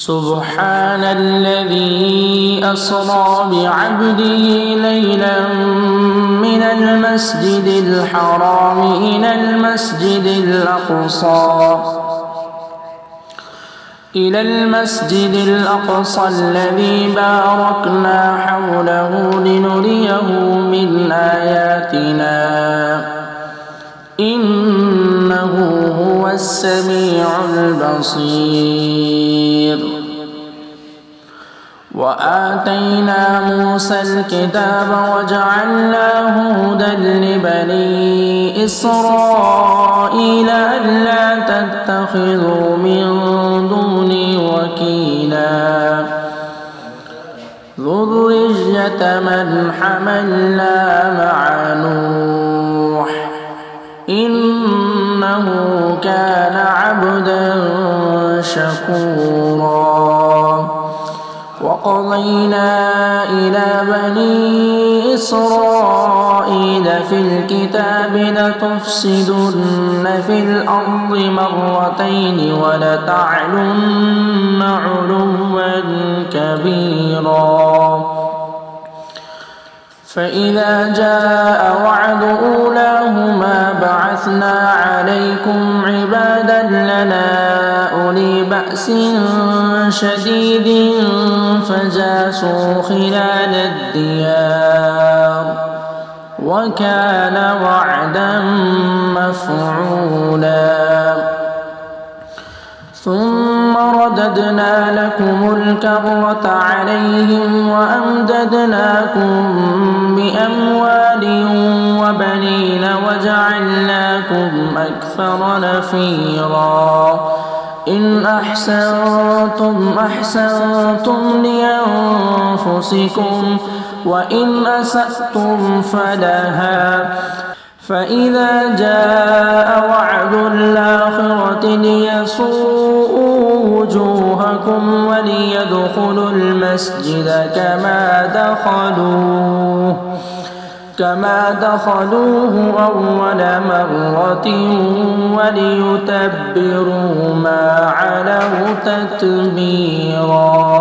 سبحان الذي أسرى بعبده ليلا من المسجد الحرام إلى المسجد الأقصى الذي باركنا حوله لنريه من آياتنا إنه هو السميع البصير. وآتينا موسى الكتاب وجعلناه هدى لبني إسرائيل ألا تتخذوا من دوني وكيلا ذرية من حملنا مع نوح إنه كان عبدا شكورا. وقضينا إلى بني إسرائيل في الكتاب لتفسدن في الأرض مرتين ولتعلن علوا كبيرا. فإذا جاء وعد أولاهما بعثنا عليكم عبادا لنا أولي بأس شديد فجاسوا خلال الديار وكان وعدا مفعولا. ثم رددنا لكم الكرة عليهم وأمددناكم بأموال وبنين وجعلناكم أكثر نفيرا. إن أحسنتم أحسنتم لأنفسكم وإن أسأتم فلها. فإذا جاء وعد الآخرة ليسوءوا وجوهكم وليدخلوا المسجد كما دخلوه أول مرة وليتبروا ما علوا تتبيرا.